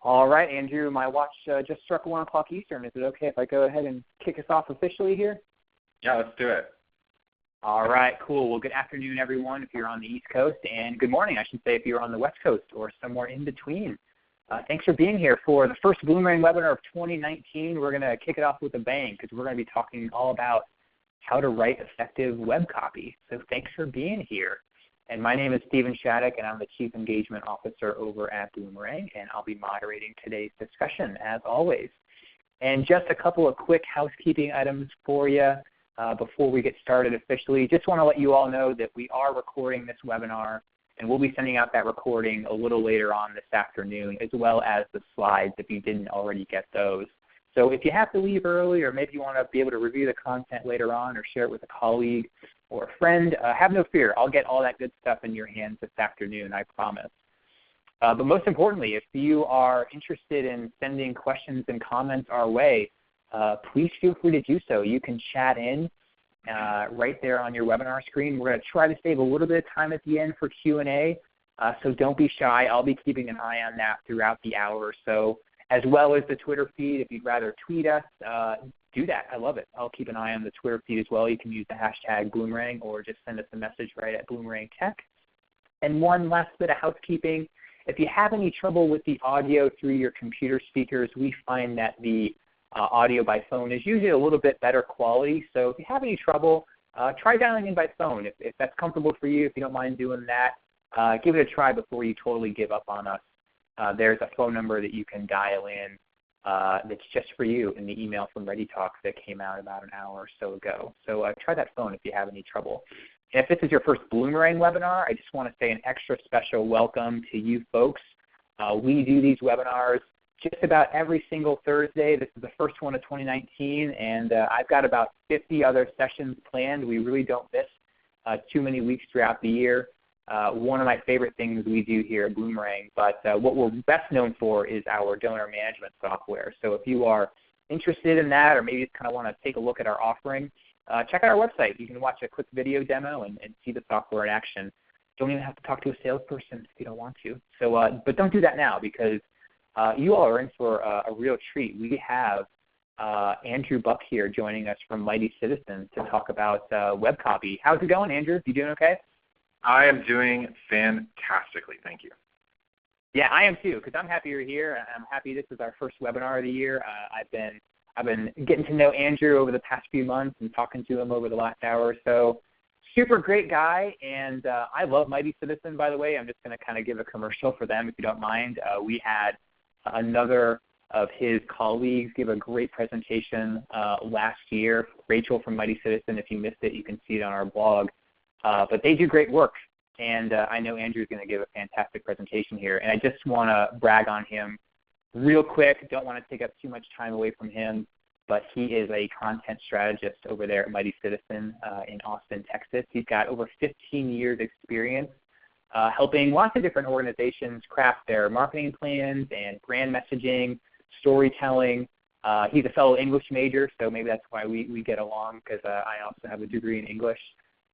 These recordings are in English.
All right, Andrew, my watch just struck 1 o'clock Eastern. Is it okay if I go ahead and kick us off officially here? Yeah, let's do it. All right, cool. Well, good afternoon, everyone, if you're on the East Coast, and good morning, I should say, if you're on the West Coast or somewhere in between. Thanks for being here for the first Bloomerang webinar of 2019. We're going to kick it off with a bang because we're going to be talking all about how to write effective web copy. So thanks for being here. And my name is Stephen Shattuck, and I'm the Chief Engagement Officer over at Bloomerang, and I'll be moderating today's discussion, as always. And just a couple of quick housekeeping items for you before we get started officially. Just want to let you all know that we are recording this webinar, and we'll be sending out that recording a little later on this afternoon, as well as the slides if you didn't already get those. So if you have to leave early, or maybe you want to be able to review the content later on or share it with a colleague or a friend, have no fear. I'll get all that good stuff in your hands this afternoon, I promise. But most importantly, if you are interested in sending questions and comments our way, please feel free to do so. You can chat in right there on your webinar screen. We're going to try to save a little bit of time at the end for Q&A, so don't be shy. I'll be keeping an eye on that throughout the hour or so, as well as the Twitter feed. If you'd rather tweet us, do that. I love it. I'll keep an eye on the Twitter feed as well. You can use the hashtag Bloomerang or just send us a message right at Bloomerang Tech. And one last bit of housekeeping. If you have any trouble with the audio through your computer speakers, we find that the audio by phone is usually a little bit better quality. So if you have any trouble, try dialing in by phone. If that's comfortable for you, if you don't mind doing that, give it a try before you totally give up on us. There's a phone number that you can dial in that's just for you in the email from ReadyTalk that came out about an hour or so ago. So try that phone if you have any trouble. And if this is your first Bloomerang webinar, I just want to say an extra special welcome to you folks. We do these webinars just about every single Thursday. This is the first one of 2019, and I've got about 50 other sessions planned. We really don't miss too many weeks throughout the year. One of my favorite things we do here at Bloomerang, but what we're best known for is our donor management software. So if you are interested in that, or maybe just kind of want to take a look at our offering, check out our website. You can watch a quick video demo and see the software in action. Don't even have to talk to a salesperson if you don't want to. So, but don't do that now, because you all are in for a real treat. We have Andrew Buck here joining us from Mighty Citizen to talk about web copy. How's it going, Andrew? You doing okay? I am doing fantastically. Thank you. Yeah, I am too, because I'm happy you're here. I'm happy this is our first webinar of the year. I've been getting to know Andrew over the past few months and talking to him over the last hour or so. Super great guy, and I love Mighty Citizen, by the way. I'm just going to kind of give a commercial for them if you don't mind. We had another of his colleagues give a great presentation last year. Rachel from Mighty Citizen, if you missed it, you can see it on our blog. But they do great work, and I know Andrew's going to give a fantastic presentation here. And I just want to brag on him real quick. Don't want to take up too much time away from him, but he is a content strategist over there at Mighty Citizen in Austin, Texas. He's got over 15 years experience helping lots of different organizations craft their marketing plans and brand messaging, storytelling. He's a fellow English major, so maybe that's why we get along, because I also have a degree in English.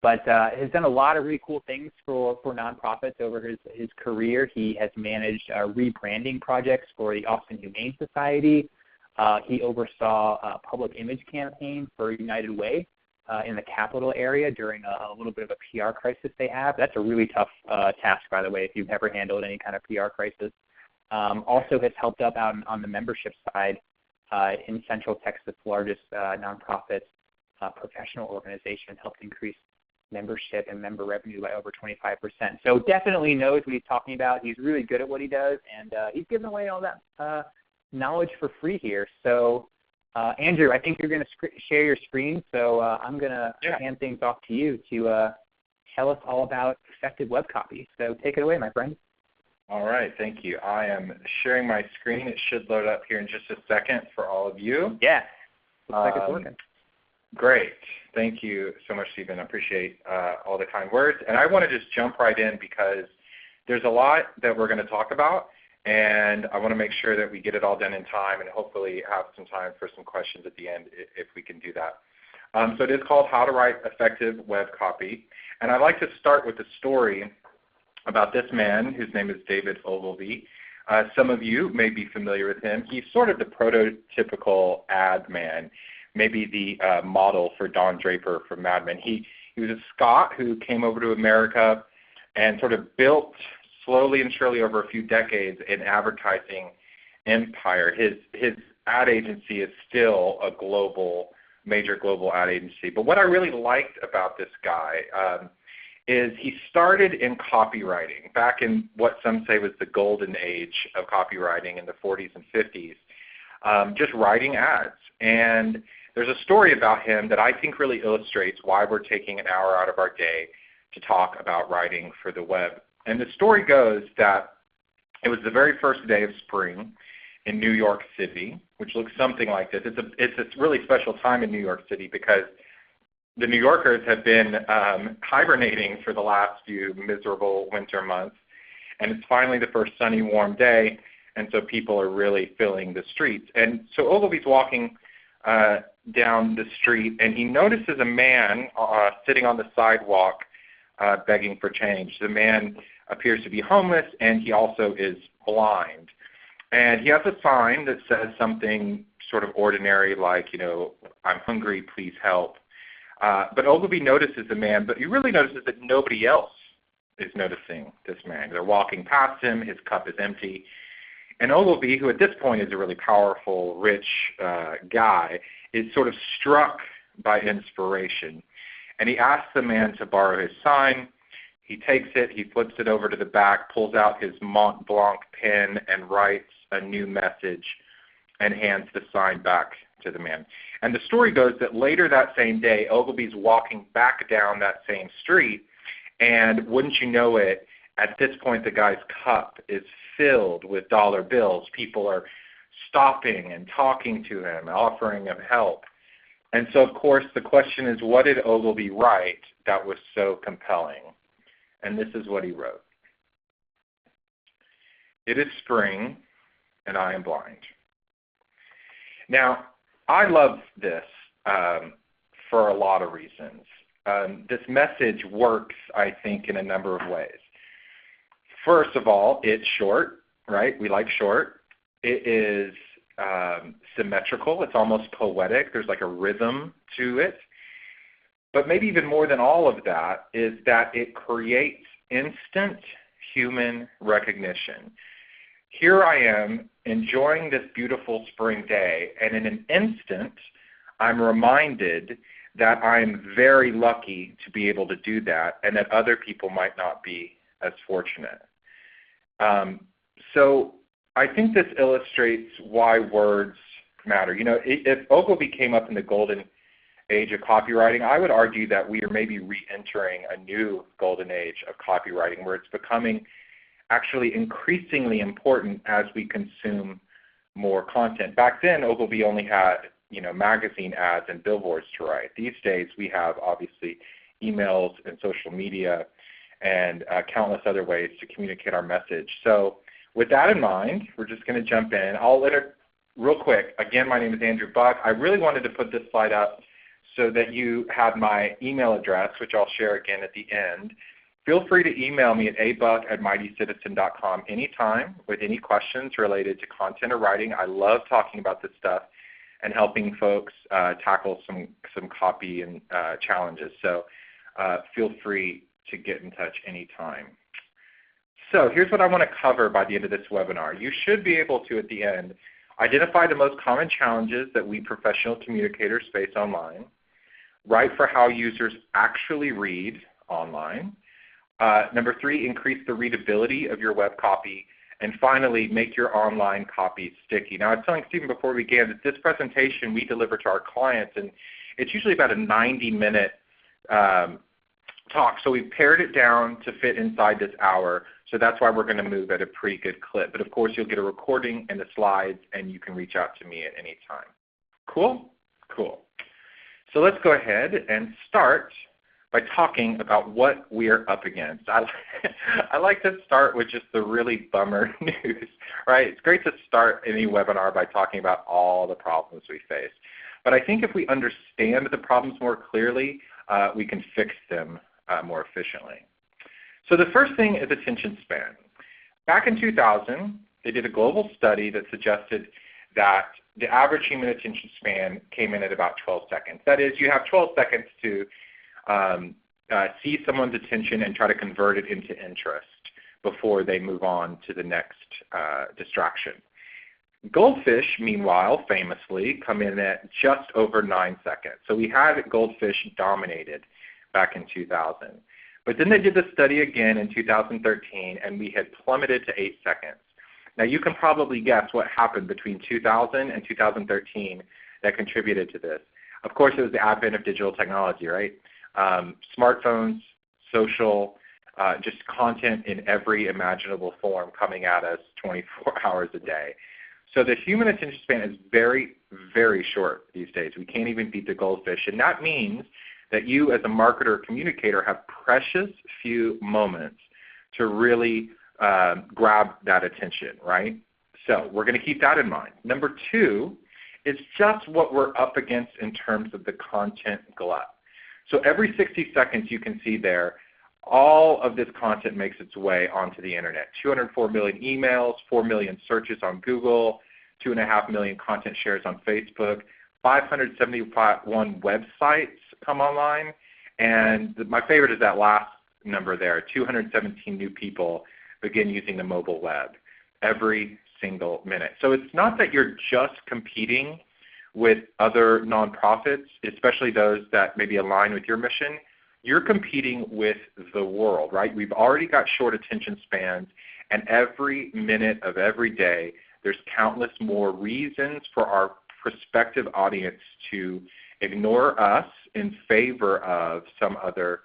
But has done a lot of really cool things for nonprofits over his career. He has managed rebranding projects for the Austin Humane Society. He oversaw a public image campaign for United Way in the capital area during a little bit of a PR crisis they have. That's a really tough task, by the way, if you've ever handled any kind of PR crisis. Also has helped up out on the membership side in Central Texas, largest nonprofit professional organization, helped increase membership and member revenue by over 25%. So definitely knows what he's talking about. He's really good at what he does, and he's giving away all that knowledge for free here. So Andrew, I think you're going to share your screen, so I'm going to hand things off to you to tell us all about effective web copy. So take it away, my friend. All right, thank you. I am sharing my screen. It should load up here in just a second for all of you. Yeah, looks like it's working. Great. Thank you so much, Stephen. I appreciate all the kind words. And I want to just jump right in because there's a lot that we're going to talk about, and I want to make sure that we get it all done in time and hopefully have some time for some questions at the end if we can do that. So it is called How to Write Effective Web Copy. And I'd like to start with a story about this man, whose name is David Ogilvy. Some of you may be familiar with him. He's sort of the prototypical ad man, maybe the model for Don Draper from Mad Men. He was a Scot who came over to America and sort of built slowly and surely over a few decades an advertising empire. His ad agency is still a major global ad agency. But what I really liked about this guy is he started in copywriting back in what some say was the golden age of copywriting in the 40s and 50s, just writing ads. And there's a story about him that I think really illustrates why we're taking an hour out of our day to talk about writing for the web. And the story goes that it was the very first day of spring in New York City, which looks something like this. It's a really special time in New York City because the New Yorkers have been hibernating for the last few miserable winter months, and it's finally the first sunny, warm day, and so people are really filling the streets. And so Ogilvy's walking down the street, and he notices a man sitting on the sidewalk begging for change. The man appears to be homeless, and he also is blind. And he has a sign that says something sort of ordinary like, I'm hungry, please help. But Ogilvy notices the man, but he really notices that nobody else is noticing this man. They're walking past him. His cup is empty. And Ogilvy, who at this point is a really powerful, rich guy, is sort of struck by inspiration. And he asks the man to borrow his sign. He takes it. He flips it over to the back, pulls out his Mont Blanc pen, and writes a new message and hands the sign back to the man. And the story goes that later that same day, Ogilvy's walking back down that same street, and wouldn't you know it, at this point the guy's cup is filled with dollar bills. People are stopping and talking to him, offering him help. And so, of course, the question is, what did Ogilvy write that was so compelling? And this is what he wrote. It is spring, and I am blind. Now, I love this for a lot of reasons. This message works, I think, in a number of ways. First of all, it's short, right? We like short. It is symmetrical. It's almost poetic. There's like a rhythm to it. But maybe even more than all of that is that it creates instant human recognition. Here I am enjoying this beautiful spring day, and in an instant, I'm reminded that I'm very lucky to be able to do that and that other people might not be as fortunate. So I think this illustrates why words matter. If Ogilvy came up in the golden age of copywriting, I would argue that we are maybe re-entering a new golden age of copywriting where it's becoming actually increasingly important as we consume more content. Back then, Ogilvy only had magazine ads and billboards to write. These days, we have obviously emails and social media and countless other ways to communicate our message. So with that in mind, we're just going to jump in. I'll let it real quick. Again, my name is Andrew Buck. I really wanted to put this slide up so that you have my email address, which I'll share again at the end. Feel free to email me at abuck@mightycitizen.com anytime with any questions related to content or writing. I love talking about this stuff and helping folks tackle some copy and challenges. So feel free to get in touch anytime. So here's what I want to cover by the end of this webinar. You should be able to, at the end, identify the most common challenges that we professional communicators face online, write for how users actually read online. Number 3, increase the readability of your web copy. And finally, make your online copy sticky. Now, I was telling Stephen before we began that this presentation we deliver to our clients, and it's usually about a 90-minute talk. So we've pared it down to fit inside this hour. So that's why we're going to move at a pretty good clip. But of course, you'll get a recording and the slides, and you can reach out to me at any time. Cool? Cool. So let's go ahead and start by talking about what we are up against. I like to start with just the really bummer news, right? It's great to start any webinar by talking about all the problems we face. But I think if we understand the problems more clearly, we can fix them more efficiently. So the first thing is attention span. Back in 2000, They did a global study that suggested that the average human attention span came in at about 12 seconds. That is, you have 12 seconds to see someone's attention and try to convert it into interest before they move on to the next distraction. Goldfish, meanwhile, famously, come in at just over 9 seconds. So we had goldfish dominated back in 2000. But then they did the study again in 2013, and we had plummeted to 8 seconds. Now you can probably guess what happened between 2000 and 2013 that contributed to this. Of course, it was the advent of digital technology, right? Smartphones, social, just content in every imaginable form coming at us 24 hours a day. So the human attention span is very, very short these days. We can't even beat the goldfish. And that means that you as a marketer or communicator have precious few moments to really grab that attention, right? So we're going to keep that in mind. Number two is just what we're up against in terms of the content glut. So every 60 seconds you can see there, all of this content makes its way onto the internet. 204 million emails, 4 million searches on Google, 2.5 million content shares on Facebook, 571 websites come online, and my favorite is that last number there, 217 new people begin using the mobile web every single minute. So it's not that you're just competing with other nonprofits, especially those that maybe align with your mission. You're competing with the world, right? We've already got short attention spans, and every minute of every day, there's countless more reasons for our prospective audience to ignore us in favor of some other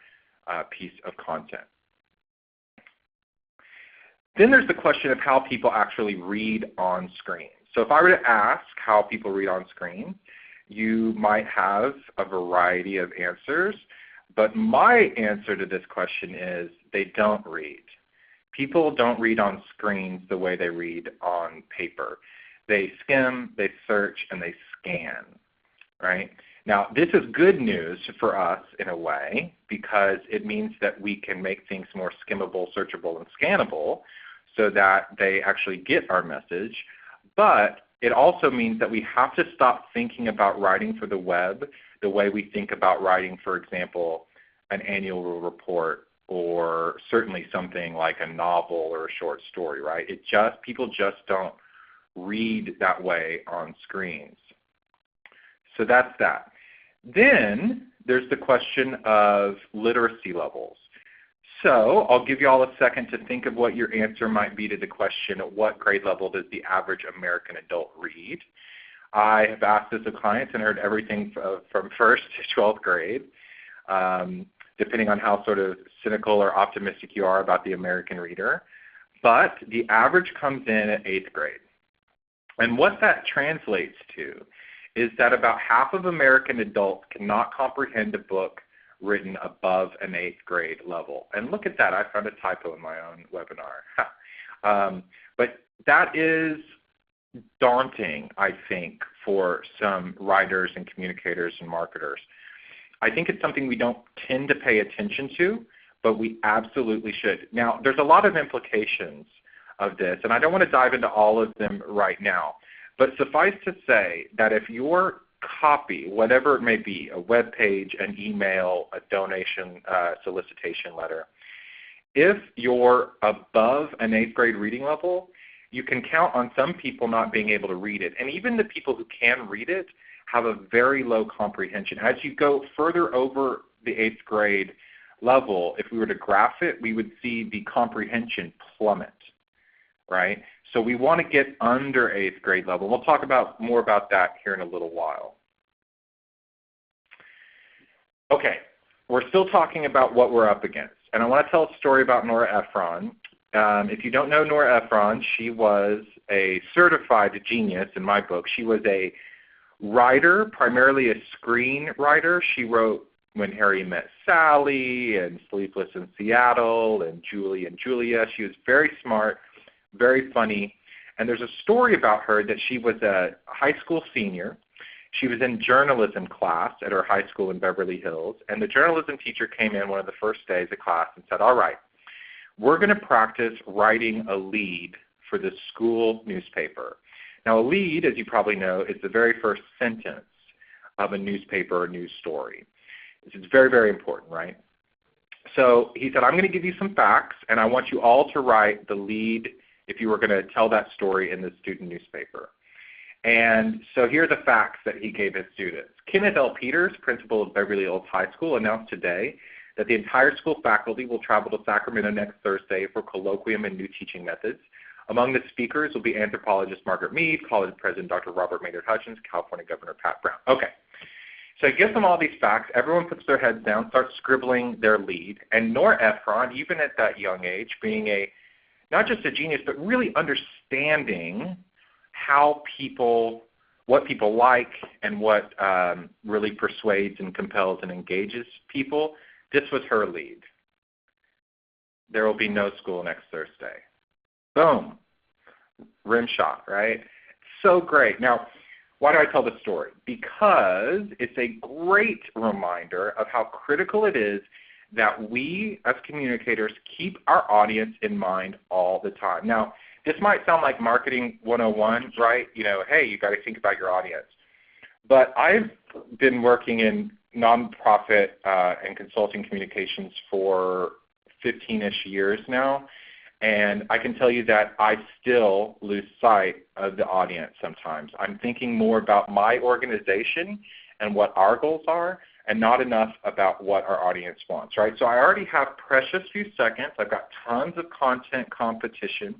piece of content. Then there's the question of how people actually read on screen. So if I were to ask how people read on screen, you might have a variety of answers. But my answer to this question is they don't read. People don't read on screens the way they read on paper. They skim, they search, and they scan, right? Now, this is good news for us in a way because it means that we can make things more skimmable, searchable, and scannable so that they actually get our message. But it also means that we have to stop thinking about writing for the web the way we think about writing, for example, an annual report or certainly something like a novel or a short story, right? People just don't read that way on screens. So that's that. Then there's the question of literacy levels. So I'll give you all a second to think of what your answer might be to the question, what grade level does the average American adult read? I have asked this of clients and heard everything from 1st to 12th grade, depending on how sort of cynical or optimistic you are about the American reader. But the average comes in at 8th grade. And what that translates to is that about half of American adults cannot comprehend a book written above an 8th grade level. And look at that, I found a typo in my own webinar. But that is daunting, I think, for some writers and communicators and marketers. I think it's something we don't tend to pay attention to, but we absolutely should. Now, there's a lot of implications of this, and I don't want to dive into all of them right now. But suffice to say that if your copy, whatever it may be, a web page, an email, a donation solicitation letter, if you're above an 8th grade reading level, you can count on some people not being able to read it. And even the people who can read it have a very low comprehension. As you go further over the 8th grade level, if we were to graph it, we would see the comprehension plummet, right? So we want to get under 8th grade level. We'll talk more about that here in a little while. Okay, we're still talking about what we're up against. And I want to tell a story about Nora Ephron. If you don't know Nora Ephron, she was a certified genius in my book. She was a writer, primarily a screenwriter. She wrote When Harry Met Sally and Sleepless in Seattle and Julie and Julia. She was very smart, very funny. And there's a story about her that she was a high school senior. She was in journalism class at her high school in Beverly Hills. And the journalism teacher came in one of the first days of class and said, all right, we're going to practice writing a lead for the school newspaper. Now, a lead, as you probably know, is the very first sentence of a newspaper or news story. This is very, very important, right? So he said, I'm going to give you some facts, and I want you all to write the lead if you were going to tell that story in the student newspaper. And so here are the facts that he gave his students. Kenneth L. Peters, principal of Beverly Hills High School, announced today that the entire school faculty will travel to Sacramento next Thursday for colloquium and new teaching methods. Among the speakers will be anthropologist Margaret Mead, college president Dr. Robert Maynard Hutchins, California Governor Pat Brown. Okay. So he gives them all these facts. Everyone puts their heads down, starts scribbling their lead. And Nora Ephron, even at that young age, being not just a genius, but really understanding what people like and what really persuades and compels and engages people, this was her lead. There will be no school next Thursday. Boom. Rim shot, right? So great. Now, why do I tell this story? Because it's a great reminder of how critical it is that we as communicators keep our audience in mind all the time. Now, this might sound like marketing 101, right? Hey, you got to think about your audience. But I've been working in nonprofit and consulting communications for 15-ish years now. And I can tell you that I still lose sight of the audience sometimes. I'm thinking more about my organization and what our goals are and not enough about what our audience wants, right? So I already have precious few seconds. I've got tons of content competition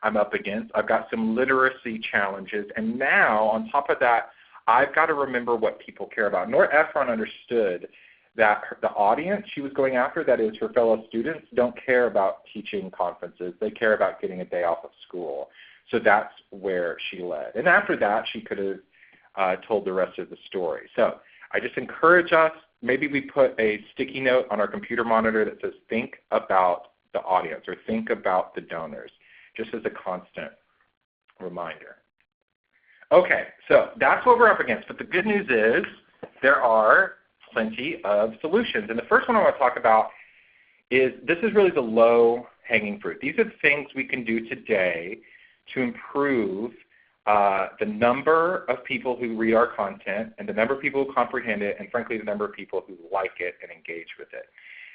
I'm up against. I've got some literacy challenges. And now, on top of that, I've got to remember what people care about. Nora Ephron understood that the audience she was going after, that is her fellow students, don't care about teaching conferences. They care about getting a day off of school. So that's where she led. And after that, she could have told the rest of the story. So I just encourage us, maybe we put a sticky note on our computer monitor that says think about the audience or think about the donors, just as a constant reminder. Okay, so that's what we're up against. But the good news is there are plenty of solutions. And the first one I want to talk about is this is really the low-hanging fruit. These are the things we can do today to improve the number of people who read our content and the number of people who comprehend it and, frankly, the number of people who like it and engage with it.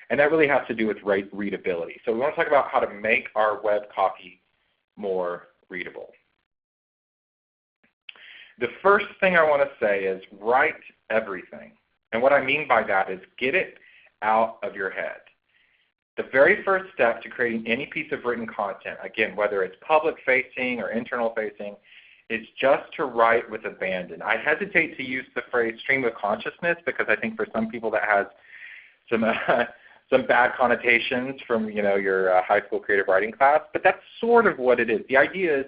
And that really has to do with readability. So we want to talk about how to make our web copy more readable. The first thing I want to say is write everything. And what I mean by that is get it out of your head. The very first step to creating any piece of written content, again, whether it's public-facing or internal-facing, is just to write with abandon. I hesitate to use the phrase stream of consciousness because I think for some people that has some bad connotations from your high school creative writing class, but that's sort of what it is. The idea is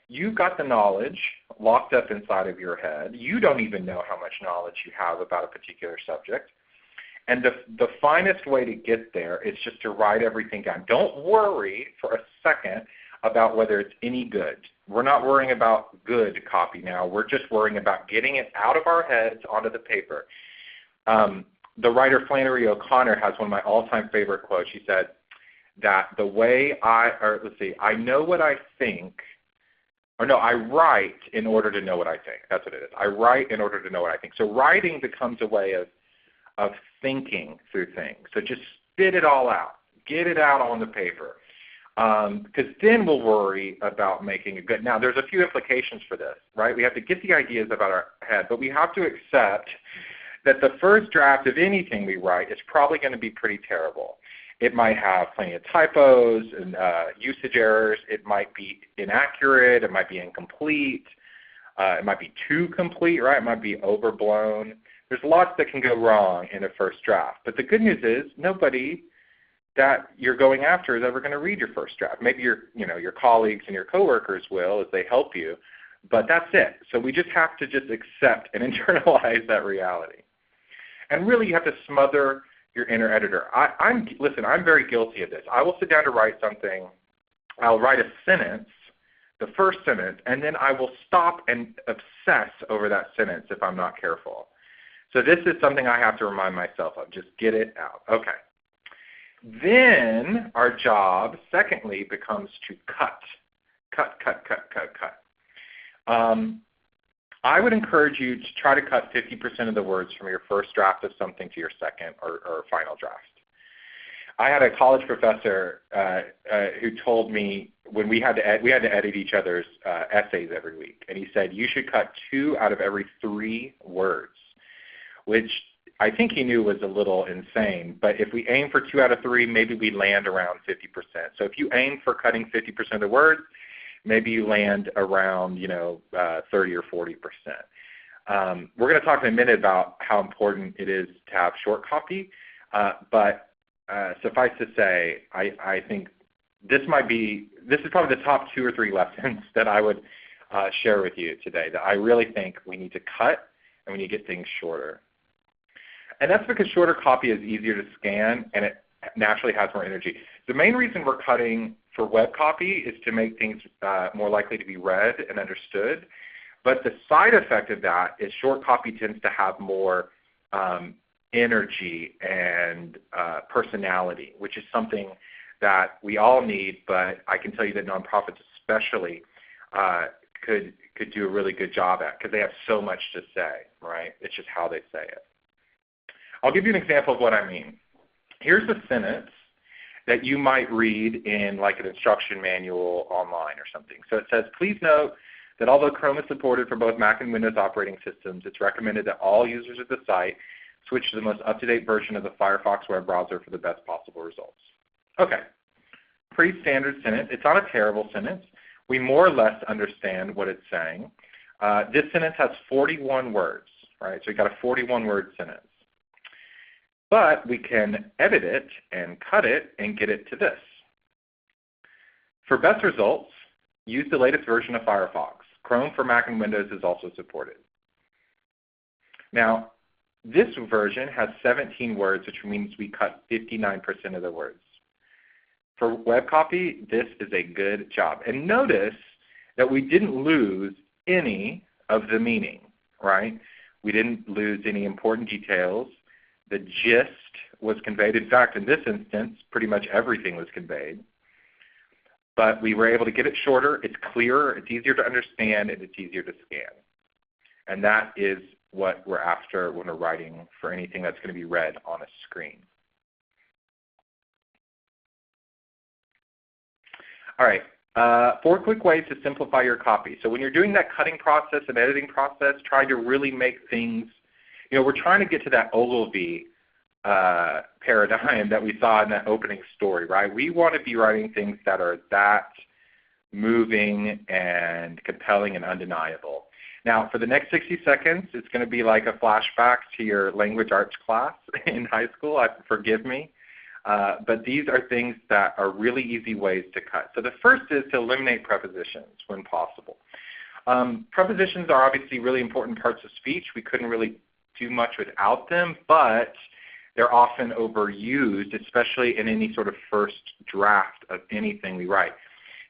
you've got the knowledge locked up inside of your head. You don't even know how much knowledge you have about a particular subject. And the finest way to get there is just to write everything down. Don't worry for a second about whether it's any good. We're not worrying about good copy now. We're just worrying about getting it out of our heads onto the paper. The writer Flannery O'Connor has one of my all-time favorite quotes. She said that the way I know what I think, I write in order to know what I think. That's what it is. I write in order to know what I think. So writing becomes a way of thinking through things. So just spit it all out. Get it out on the paper. Because then we'll worry about making it good. Now, there's a few implications for this, right? We have to get the ideas about our head, but we have to accept that the first draft of anything we write is probably going to be pretty terrible. It might have plenty of typos and usage errors. It might be inaccurate. It might be incomplete. It might be too complete, right? It might be overblown. There's lots that can go wrong in a first draft. But the good news is nobody that you're going after is ever going to read your first draft. Maybe your colleagues and your coworkers will as they help you, but that's it. So we just have to just accept and internalize that reality. And really you have to smother your inner editor. Listen, I'm very guilty of this. I will sit down to write something. I'll write a sentence, the first sentence, and then I will stop and obsess over that sentence if I'm not careful. So this is something I have to remind myself of. Just get it out. Okay. Then our job, secondly, becomes to Cut, cut, cut, cut, cut. I would encourage you to try to cut 50% of the words from your first draft of something to your second or final draft. I had a college professor who told me when we had to edit each other's essays every week, and he said you should cut 2 out of every 3 words, which I think he knew was a little insane. But if we aim for 2 out of 3, maybe we land around 50%. So if you aim for cutting 50% of the words, maybe you land around 30 or 40%. We're going to talk in a minute about how important it is to have short copy, but suffice to say, I think this is probably the top 2 or 3 lessons that I would share with you today, that I really think we need to cut and we need to get things shorter. And that's because shorter copy is easier to scan and it naturally has more energy. The main reason we're cutting for web copy is to make things more likely to be read and understood. But the side effect of that is short copy tends to have more energy and personality, which is something that we all need, but I can tell you that nonprofits especially could do a really good job at, because they have so much to say, right? It's just how they say it. I'll give you an example of what I mean. Here's a sentence that you might read in like an instruction manual online or something. So it says, please note that although Chrome is supported for both Mac and Windows operating systems, it's recommended that all users of the site switch to the most up-to-date version of the Firefox web browser for the best possible results. Okay, pretty standard sentence. It's not a terrible sentence. We more or less understand what it's saying. This sentence has 41 words, right? So we've got a 41-word sentence. But we can edit it and cut it and get it to this. For best results, use the latest version of Firefox. Chrome for Mac and Windows is also supported. Now, this version has 17 words, which means we cut 59% of the words. For web copy, this is a good job. And notice that we didn't lose any of the meaning, right? We didn't lose any important details. The gist was conveyed. In fact, in this instance, pretty much everything was conveyed. But we were able to get it shorter. It's clearer. It's easier to understand, and it's easier to scan. And that is what we're after when we're writing for anything that's going to be read on a screen. All right, 4 quick ways to simplify your copy. So when you're doing that cutting process and editing process, try to really make things, we're trying to get to that Ogilvy paradigm that we saw in that opening story, right? We want to be writing things that are that moving and compelling and undeniable. Now, for the next 60 seconds, it's going to be like a flashback to your language arts class in high school. Forgive me. But these are things that are really easy ways to cut. So the first is to eliminate prepositions when possible. Prepositions are obviously really important parts of speech. We couldn't really do much without them, but they're often overused, especially in any sort of first draft of anything we write.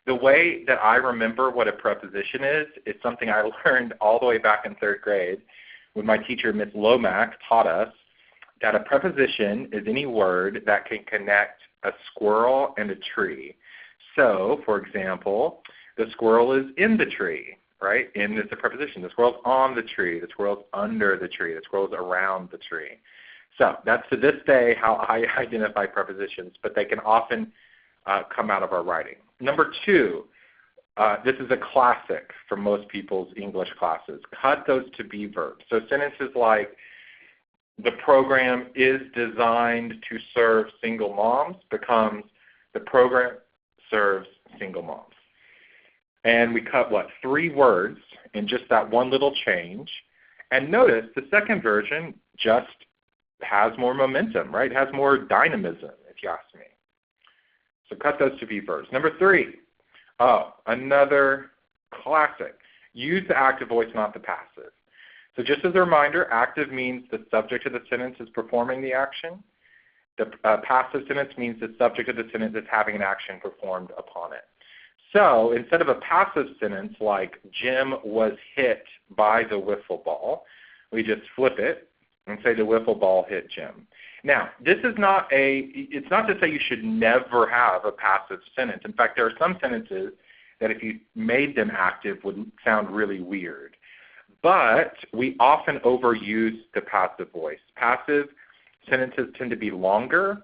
The way that I remember what a preposition is something I learned all the way back in 3rd grade when my teacher, Miss Lomack, taught us that a preposition is any word that can connect a squirrel and a tree. So, for example, the squirrel is in the tree, right? In is a preposition. The squirrel's on the tree. The squirrel's under the tree. The squirrel's around the tree. So that's to this day how I identify prepositions, but they can often come out of our writing. Number 2, this is a classic for most people's English classes. Cut those to be verbs. So sentences like, the program is designed to serve single moms becomes, the program serves single moms. And we cut, 3 words in just that one little change. And notice the second version just has more momentum, right? It has more dynamism, if you ask me. So cut those to be verbs. Number 3, another classic. Use the active voice, not the passive. So just as a reminder, active means the subject of the sentence is performing the action. The passive sentence means the subject of the sentence is having an action performed upon it. So instead of a passive sentence like Jim was hit by the wiffle ball, we just flip it and say the wiffle ball hit Jim. Now, this is it's not to say you should never have a passive sentence. In fact, there are some sentences that if you made them active would sound really weird. But we often overuse the passive voice. Passive sentences tend to be longer,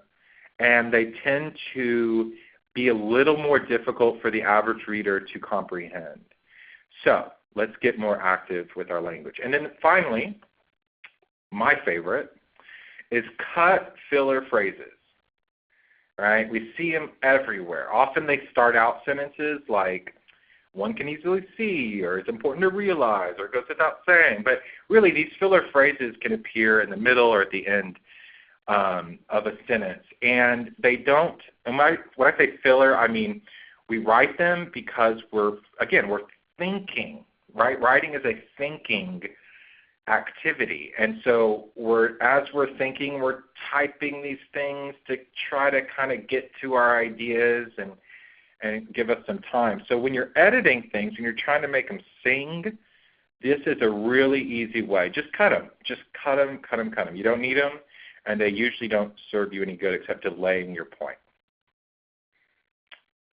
and they tend to be a little more difficult for the average reader to comprehend. So let's get more active with our language. And then finally, my favorite is cut filler phrases. Right? We see them everywhere. Often they start out sentences like, one can easily see, or it's important to realize, or it goes without saying. But really, these filler phrases can appear in the middle or at the end of a sentence. And they don't, and when I say filler, I mean we write them because we're thinking, right? Writing is a thinking activity. And so as we're thinking, we're typing these things to try to kind of get to our ideas and give us some time. So when you're editing things and you're trying to make them sing, this is a really easy way. Just cut them. Just cut them, cut them, cut them. You don't need them, and they usually don't serve you any good except delaying your point.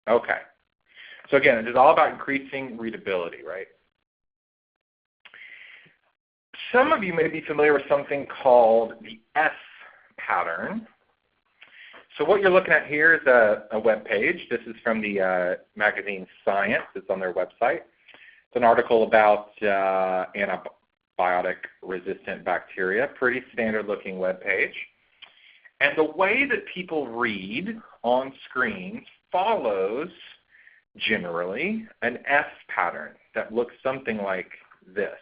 Okay. So again, it is all about increasing readability, right? Some of you may be familiar with something called the F pattern. So what you're looking at here is a web page. This is from the magazine Science. It's on their website. It's an article about antibiotic-resistant bacteria. Pretty standard-looking web page. And the way that people read on screens follows, generally, an F pattern that looks something like this.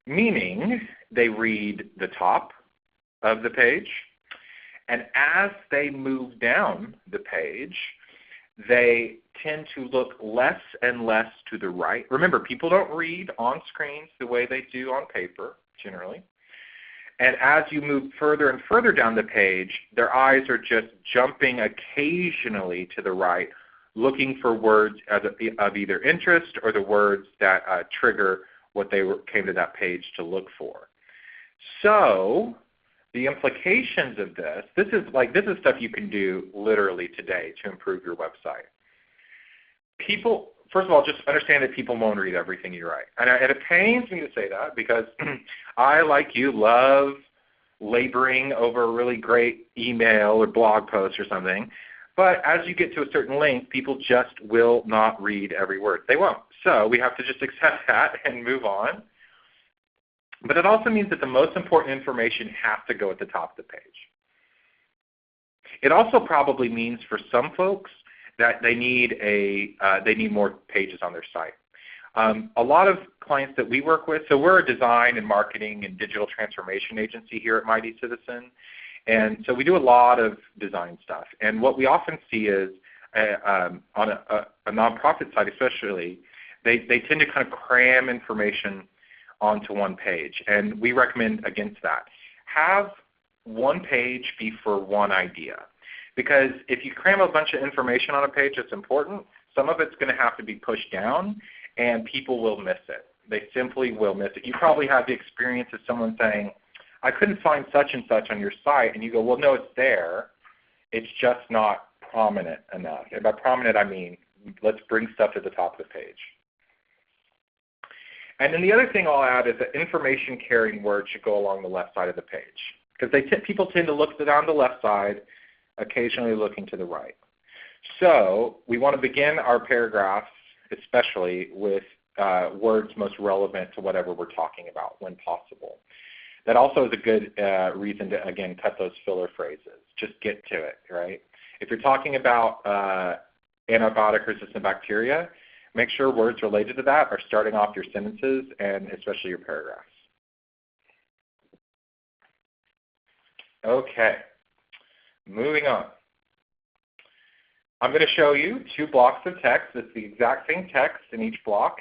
Meaning they read the top of the page, and as they move down the page, they tend to look less and less to the right. Remember, people don't read on screens the way they do on paper, generally. And as you move further and further down the page, their eyes are just jumping occasionally to the right, looking for words of either interest or the words that trigger what they came to that page to look for. So the implications of this is stuff you can do literally today to improve your website. People, first of all, just understand that people won't read everything you write. And it pains me to say that because I, like you, love laboring over a really great email or blog post or something. But as you get to a certain length, people just will not read every word. They won't. So we have to just accept that and move on. But it also means that the most important information has to go at the top of the page. It also probably means for some folks that they need more pages on their site. A lot of clients that we work with, so we're a design and marketing and digital transformation agency here at Mighty Citizen. And so we do a lot of design stuff. And what we often see is on a nonprofit side especially, they tend to kind of cram information onto one page. And we recommend against that. Have one page be for one idea. Because if you cram a bunch of information on a page that's important, some of it's going to have to be pushed down and people will miss it. They simply will miss it. You probably have the experience of someone saying, I couldn't find such and such on your site, and you go, well, no, it's there. It's just not prominent enough. And by prominent, I mean let's bring stuff to the top of the page. And then the other thing I'll add is that information-carrying words should go along the left side of the page. Because people tend to look down the left side, occasionally looking to the right. So we want to begin our paragraphs, especially with words most relevant to whatever we're talking about when possible. That also is a good reason to, again, cut those filler phrases. Just get to it, right? If you're talking about antibiotic-resistant bacteria, make sure words related to that are starting off your sentences and especially your paragraphs. Okay, moving on. I'm going to show you two blocks of text. It's the exact same text in each block,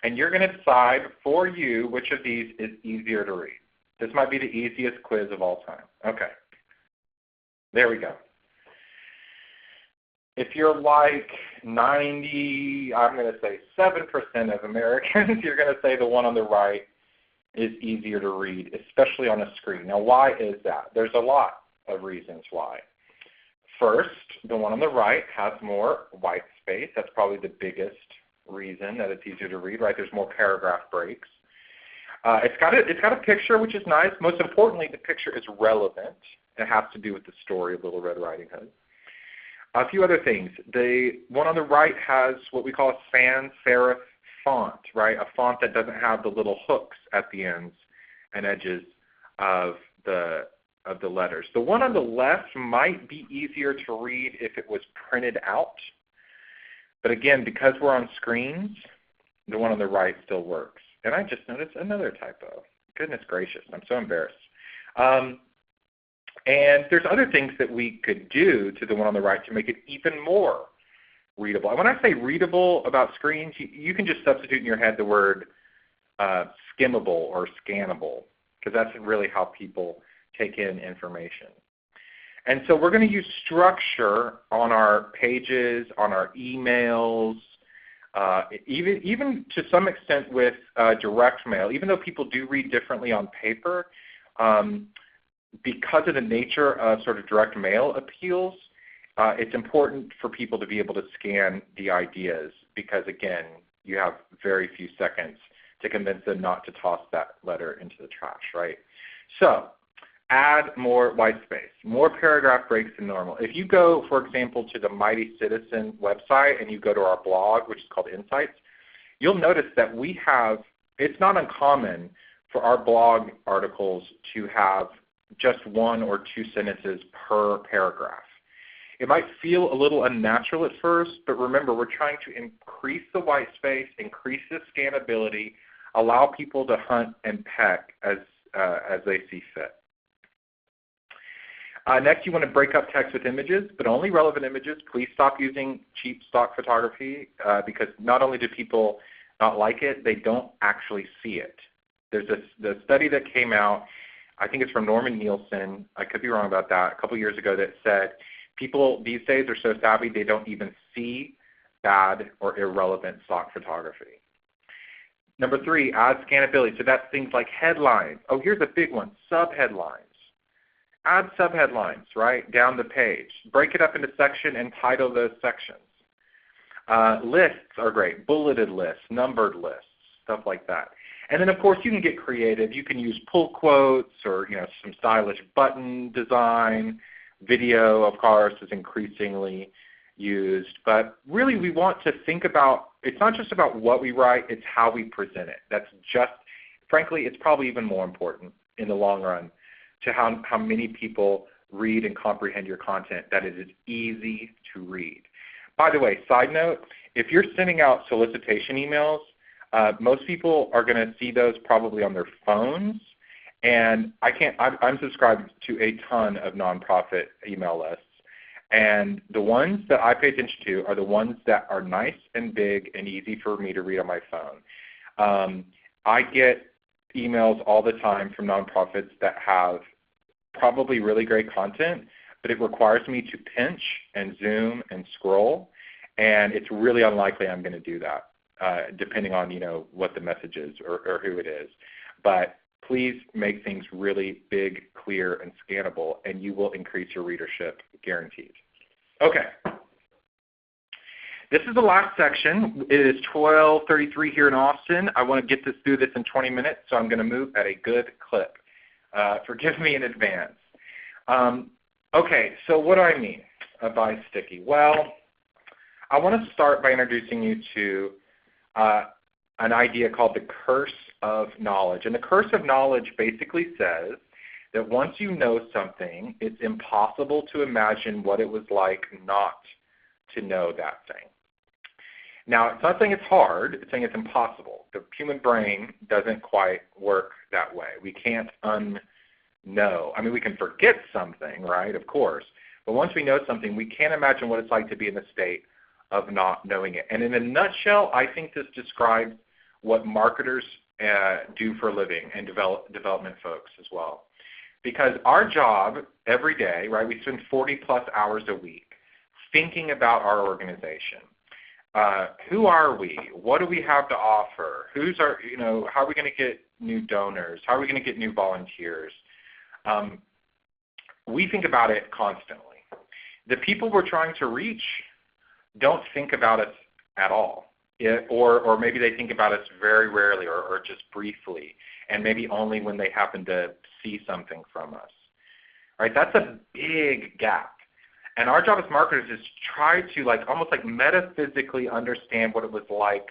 and you're going to decide for you which of these is easier to read. This might be the easiest quiz of all time. Okay, there we go. If you're like 90, I'm going to say 7% of Americans, you're going to say the one on the right is easier to read, especially on a screen. Now, why is that? There's a lot of reasons why. First, the one on the right has more white space. That's probably the biggest reason that it's easier to read, right? There's more paragraph breaks. It's got a picture, which is nice. Most importantly, the picture is relevant. It has to do with the story of Little Red Riding Hood. A few other things. The one on the right has what we call a sans serif font, right? A font that doesn't have the little hooks at the ends and edges of the letters. The one on the left might be easier to read if it was printed out. But again, because we're on screens, the one on the right still works. And I just noticed another typo. Goodness gracious, I'm so embarrassed. And there's other things that we could do to the one on the right to make it even more readable. And when I say readable about screens, you can just substitute in your head the word skimmable or scannable, because that's really how people take in information. And so we're going to use structure on our pages, on our emails, even to some extent with direct mail. Even though people do read differently on paper, because of the nature of sort of direct mail appeals, it's important for people to be able to scan the ideas because, again, you have very few seconds to convince them not to toss that letter into the trash, right? So add more white space, more paragraph breaks than normal. If you go, for example, to the Mighty Citizen website and you go to our blog, which is called Insights, you'll notice that we have, it's not uncommon for our blog articles to have just one or two sentences per paragraph. It might feel a little unnatural at first, but remember, we're trying to increase the white space, increase the scannability, allow people to hunt and peck as they see fit. Next, you want to break up text with images, but only relevant images. Please stop using cheap stock photography because not only do people not like it, they don't actually see it. There's the study that came out, I think it's from Norman Nielsen, I could be wrong about that, a couple years ago that said people these days are so savvy they don't even see bad or irrelevant stock photography. Number 3, add scannability. So that's things like headlines. Oh, here's a big one, subheadlines. Add subheadlines, right, down the page. Break it up into sections and title those sections. Lists are great, bulleted lists, numbered lists, stuff like that. And then, of course, you can get creative. You can use pull quotes or some stylish button design. Video, of course, is increasingly used. But really, we want to think about, it's not just about what we write, it's how we present it. That's just, frankly, it's probably even more important in the long run to how many people read and comprehend your content, that it is easy to read. By the way, side note, if you're sending out solicitation emails, most people are going to see those probably on their phones, and I'm subscribed to a ton of nonprofit email lists, and the ones that I pay attention to are the ones that are nice and big and easy for me to read on my phone. I get emails all the time from nonprofits that have probably really great content, but it requires me to pinch and zoom and scroll, and it's really unlikely I'm going to do that. Depending on what the message is or who it is. But please make things really big, clear, and scannable, and you will increase your readership, guaranteed. Okay. This is the last section. It is 12:33 here in Austin. I want to get through this in 20 minutes, so I'm going to move at a good clip. Forgive me in advance. Okay, so what do I mean by sticky? Well, I want to start by introducing you to an idea called the curse of knowledge. And the curse of knowledge basically says that once you know something, it's impossible to imagine what it was like not to know that thing. Now, it's not saying it's hard, it's saying it's impossible. The human brain doesn't quite work that way. We can't unknow. I mean, we can forget something, right, of course. But once we know something, we can't imagine what it's like to be in the state of not knowing it. And in a nutshell, I think this describes what marketers do for a living and development folks as well. Because our job every day, right, we spend 40-plus hours a week thinking about our organization. Who are we? What do we have to offer? How are we going to get new donors? How are we going to get new volunteers? We think about it constantly. The people we're trying to reach, don't think about us at all. Or maybe they think about us very rarely or just briefly, and maybe only when they happen to see something from us. Right? That's a big gap. And our job as marketers is try to almost metaphysically understand what it was like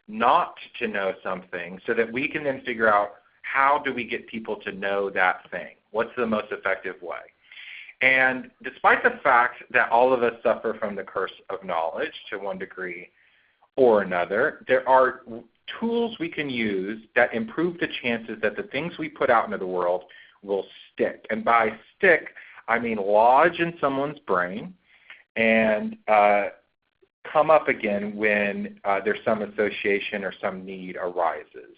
not to know something so that we can then figure out how do we get people to know that thing? What's the most effective way? And despite the fact that all of us suffer from the curse of knowledge to one degree or another, there are tools we can use that improve the chances that the things we put out into the world will stick. And by stick, I mean lodge in someone's brain and come up again when there's some association or some need arises.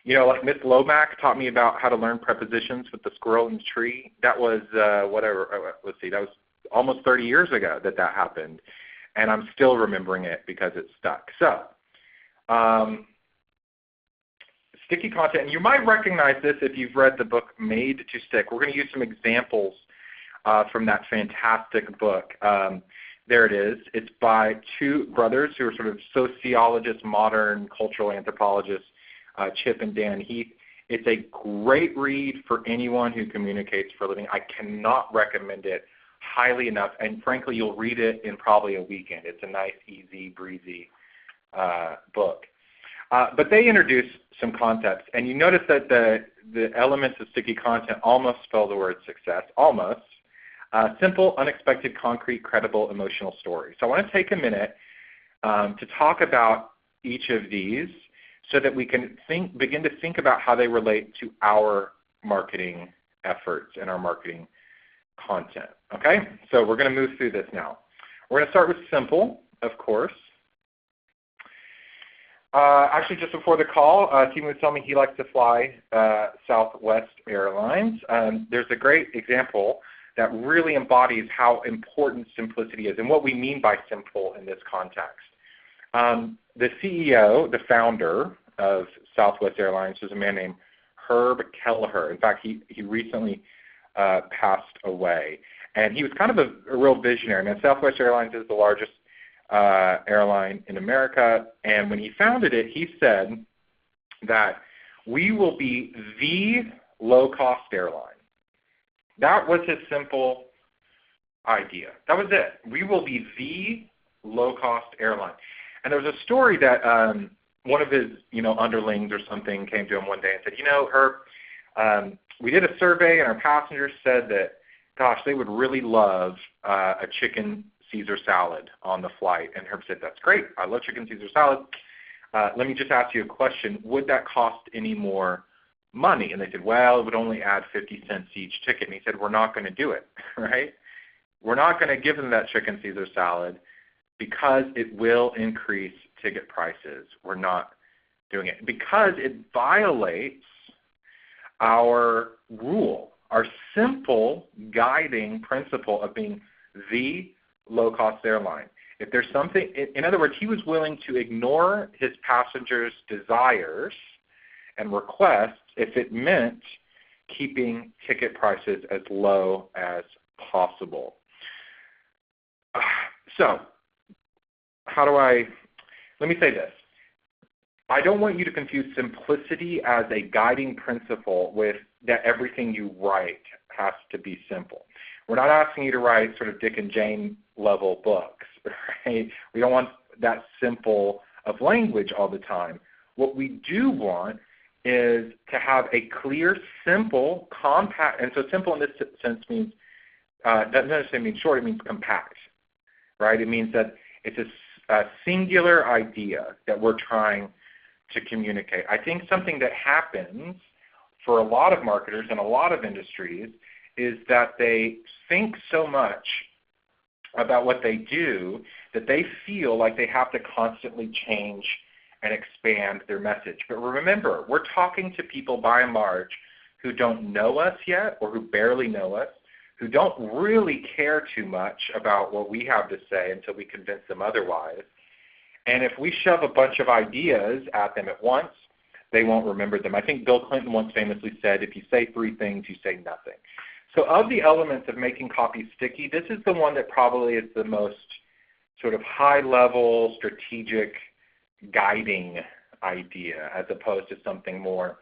Like Miss Lomack taught me about how to learn prepositions with the squirrel in the tree. That was, that was almost 30 years ago that happened. And I'm still remembering it because it stuck. So, sticky content, and you might recognize this if you've read the book Made to Stick. We're going to use some examples from that fantastic book. There it is. It's by two brothers who are sort of sociologists, modern cultural anthropologists, Chip and Dan Heath. It's a great read for anyone who communicates for a living. I cannot recommend it highly enough, and frankly, you'll read it in probably a weekend. It's a nice, easy, breezy book. But they introduce some concepts, and you notice that the elements of sticky content almost spell the word success, almost. Simple, unexpected, concrete, credible, emotional stories. So I want to take a minute to talk about each of these so that we can begin to think about how they relate to our marketing efforts and our marketing content. Okay? So we're going to move through this now. We're going to start with simple, of course. Actually, just before the call, Stephen was telling me he likes to fly Southwest Airlines. There's a great example that really embodies how important simplicity is and what we mean by simple in this context. The CEO, the founder of Southwest Airlines, was a man named Herb Kelleher. In fact, he recently passed away. And he was kind of a real visionary. And Southwest Airlines is the largest airline in America. And when he founded it, he said that we will be the low-cost airline. That was his simple idea. That was it. We will be the low-cost airline. And there was a story that one of his underlings or something came to him one day and said, Herb, we did a survey and our passengers said that, gosh, they would really love a chicken Caesar salad on the flight. And Herb said, that's great. I love chicken Caesar salad. Let me just ask you a question. Would that cost any more money? And they said, well, it would only add 50 cents each ticket. And he said, we're not going to do it, right? We're not going to give them that chicken Caesar salad because it will increase ticket prices. We're not doing it because it violates our rule, our simple guiding principle of being the low-cost airline. If there's something, in other words, he was willing to ignore his passengers' desires and requests if it meant keeping ticket prices as low as possible. So, let me say this. I don't want you to confuse simplicity as a guiding principle with that everything you write has to be simple. We're not asking you to write sort of Dick and Jane level books, right? We don't want that simple of language all the time. What we do want is to have a clear, simple, compact, and so simple in this sense means, doesn't necessarily mean short, it means compact, right? It means that it's a singular idea that we're trying to communicate. I think something that happens for a lot of marketers in a lot of industries is that they think so much about what they do that they feel like they have to constantly change and expand their message. But remember, we're talking to people by and large who don't know us yet or who barely know us, who don't really care too much about what we have to say until we convince them otherwise. And if we shove a bunch of ideas at them at once, they won't remember them. I think Bill Clinton once famously said, if you say three things, you say nothing. So of the elements of making copy sticky, this is the one that probably is the most sort of high-level strategic guiding idea as opposed to something more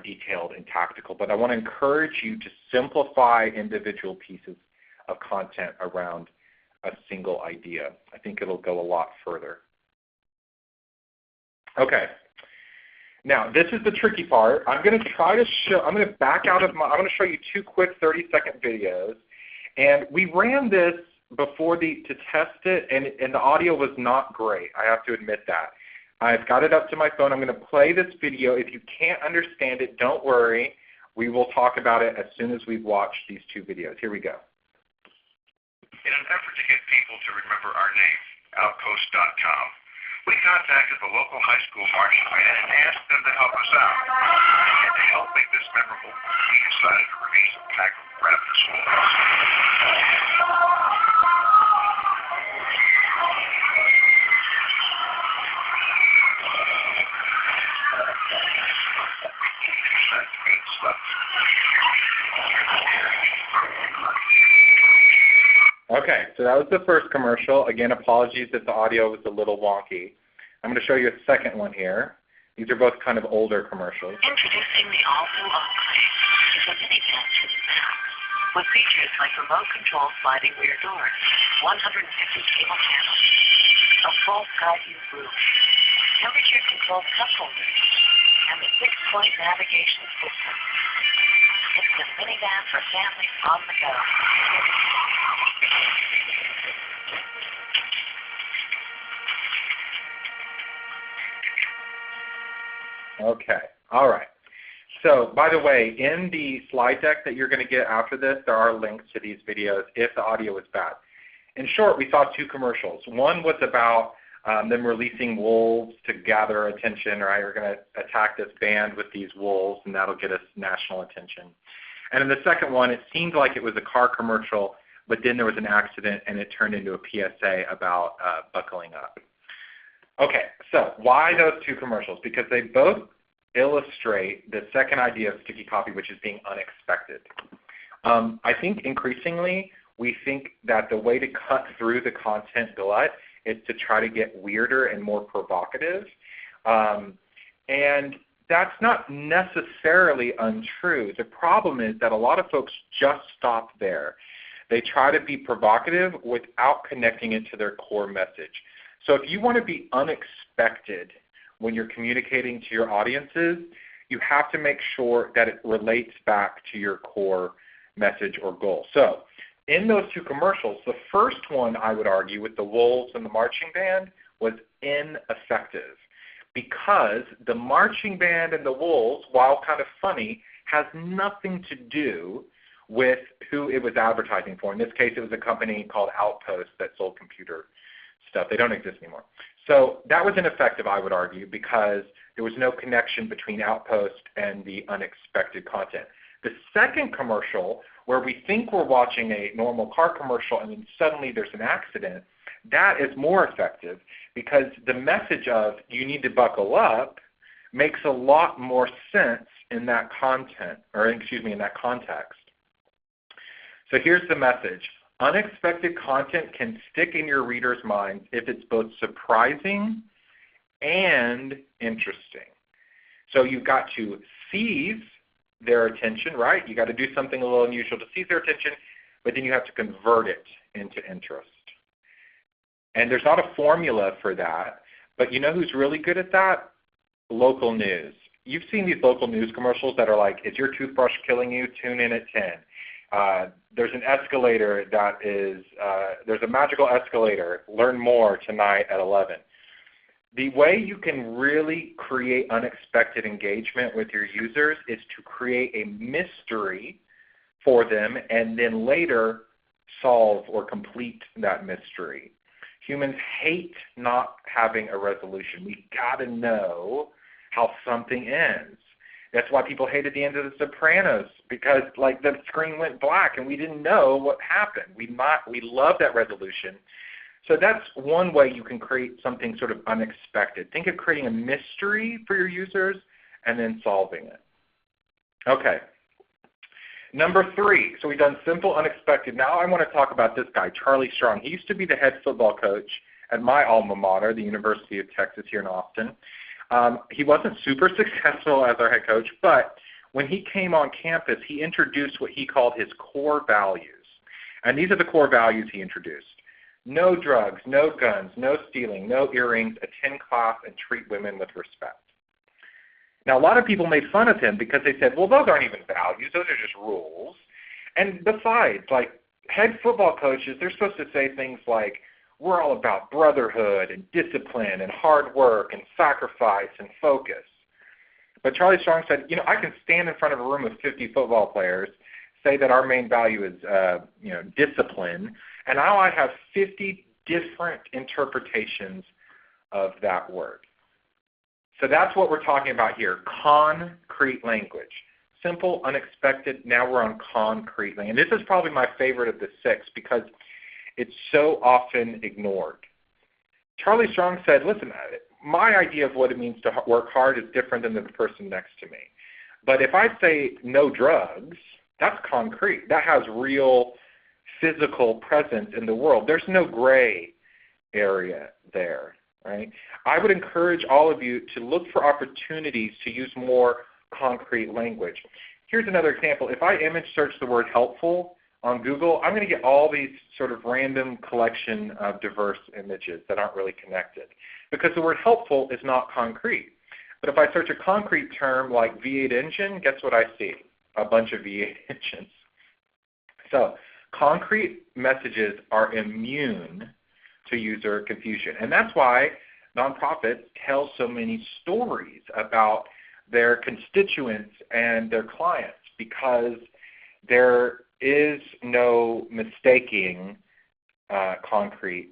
detailed and tactical. But I want to encourage you to simplify individual pieces of content around a single idea. I think it'll go a lot further. Okay. Now, this is the tricky part. I'm going to try to show, I'm going to back out of my, I'm going to show you 2 quick 30-second videos. And we ran this before to test it, and the audio was not great. I have to admit that. I've got it up to my phone. I'm going to play this video. If you can't understand it, don't worry. We will talk about it as soon as we've watched these 2 videos. Here we go. In an effort to get people to remember our name, Outpost.com, we contacted the local high school marching band and asked them to help us out. And to help make this memorable, we decided to release a pack of rabbit schools. That's good stuff. Okay, so that was the first commercial. Again, apologies if the audio was a little wonky. I'm going to show you a second one here. These are both kind of older commercials. Introducing the all-new Enclave. It's a minivan to the max, with features like remote control sliding rear doors, 150 cable channels, a full sky view roof, temperature-controlled cup holders, and the 6-point navigation system. It's the minivan for families on the go. Okay, all right. So, by the way, in the slide deck that you're going to get after this, there are links to these videos if the audio is bad. In short, we saw 2 commercials. One was about them releasing wolves to gather attention, right? We're going to attack this band with these wolves, and that'll get us national attention. And in the second one, it seemed like it was a car commercial, but then there was an accident, and it turned into a PSA about buckling up. Okay, so why those 2 commercials? Because they both illustrate the second idea of sticky copy, which is being unexpected. I think increasingly we think that the way to cut through the content glut is to try to get weirder and more provocative. And that's not necessarily untrue. The problem is that a lot of folks just stop there. They try to be provocative without connecting it to their core message. So if you want to be unexpected when you're communicating to your audiences, you have to make sure that it relates back to your core message or goal. So in those 2 commercials, the first one, I would argue, with the wolves and the marching band was ineffective because the marching band and the wolves, while kind of funny, has nothing to do with who it was advertising for. In this case, it was a company called Outpost that sold computer stuff. They don't exist anymore. So that was ineffective, I would argue, because there was no connection between Outpost and the unexpected content. The second commercial, where we think we're watching a normal car commercial and then suddenly there's an accident, that is more effective because the message of you need to buckle up makes a lot more sense in that content, or excuse me, in that context. So here's the message. Unexpected content can stick in your readers' minds if it's both surprising and interesting. So you've got to seize their attention, right? You've got to do something a little unusual to seize their attention, but then you have to convert it into interest. And there's not a formula for that, but you know who's really good at that? Local news. You've seen these local news commercials that are like, is your toothbrush killing you? Tune in at 10. There's an escalator that is, there's a magical escalator. Learn more tonight at 11. The way you can really create unexpected engagement with your users is to create a mystery for them and then later solve or complete that mystery. Humans hate not having a resolution. We've got to know how something ends. That's why people hated the end of The Sopranos, because like the screen went black and we didn't know what happened. We love that resolution. So that's one way you can create something sort of unexpected. Think of creating a mystery for your users and then solving it. Okay. Number 3, so we've done simple, unexpected. Now I want to talk about this guy, Charlie Strong. He used to be the head football coach at my alma mater, the University of Texas here in Austin. He wasn't super successful as our head coach, but when he came on campus, he introduced what he called his core values. And these are the core values he introduced. No drugs, no guns, no stealing, no earrings, attend class, and treat women with respect. Now, a lot of people made fun of him because they said, well, those aren't even values. Those are just rules. And besides, like head football coaches, they're supposed to say things like, we're all about brotherhood and discipline and hard work and sacrifice and focus. But Charlie Strong said, I can stand in front of a room of 50 football players, say that our main value is, discipline, and now I have 50 different interpretations of that word. So that's what we're talking about here, concrete language. Simple, unexpected, now we're on concrete language. And this is probably my favorite of the 6 because it's so often ignored. Charlie Strong said, listen, my idea of what it means to work hard is different than the person next to me. But if I say no drugs, that's concrete. That has real physical presence in the world. There's no gray area there, right? I would encourage all of you to look for opportunities to use more concrete language. Here's another example. If I image search the word helpful on Google, I'm going to get all these sort of random collection of diverse images that aren't really connected because the word helpful is not concrete. But if I search a concrete term like V8 engine, guess what I see? A bunch of V8 engines. So concrete messages are immune to user confusion. And that's why nonprofits tell so many stories about their constituents and their clients because there is no mistaking concrete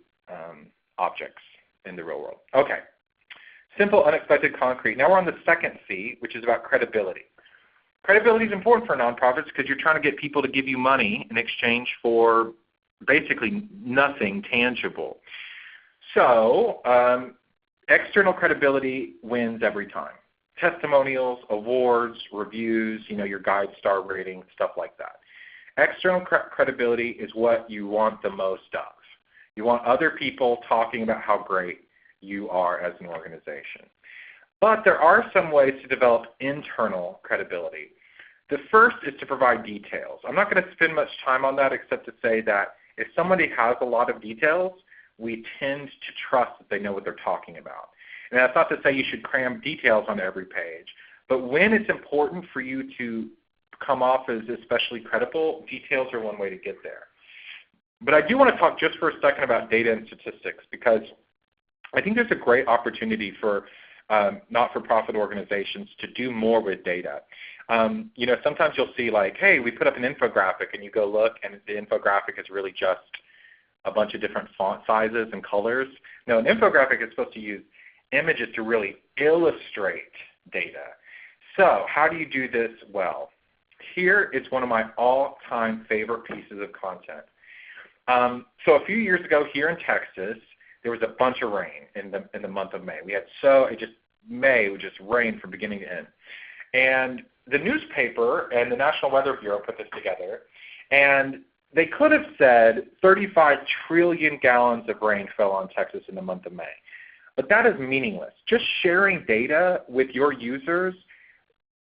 objects in the real world. Okay. Simple, unexpected, concrete. Now we're on the second C, which is about credibility. Credibility is important for nonprofits because you're trying to get people to give you money in exchange for basically nothing tangible. So external credibility wins every time. Testimonials, awards, reviews, your guide star rating, stuff like that. External credibility is what you want the most of. You want other people talking about how great you are as an organization. But there are some ways to develop internal credibility. The first is to provide details. I'm not going to spend much time on that except to say that if somebody has a lot of details, we tend to trust that they know what they're talking about. And that's not to say you should cram details on every page, but when it's important for you to come off as especially credible, details are one way to get there. But I do want to talk just for a second about data and statistics because I think there's a great opportunity for not-for-profit organizations to do more with data. Sometimes you'll see like, hey, we put up an infographic, and you go look, and the infographic is really just a bunch of different font sizes and colors. No, an infographic is supposed to use images to really illustrate data. So how do you do this well? Here is one of my all-time favorite pieces of content. So a few years ago here in Texas, there was a bunch of rain in the month of May. May would just rain from beginning to end. And the newspaper and the National Weather Bureau put this together, and they could have said 35 trillion gallons of rain fell on Texas in the month of May. But that is meaningless. Just sharing data with your users,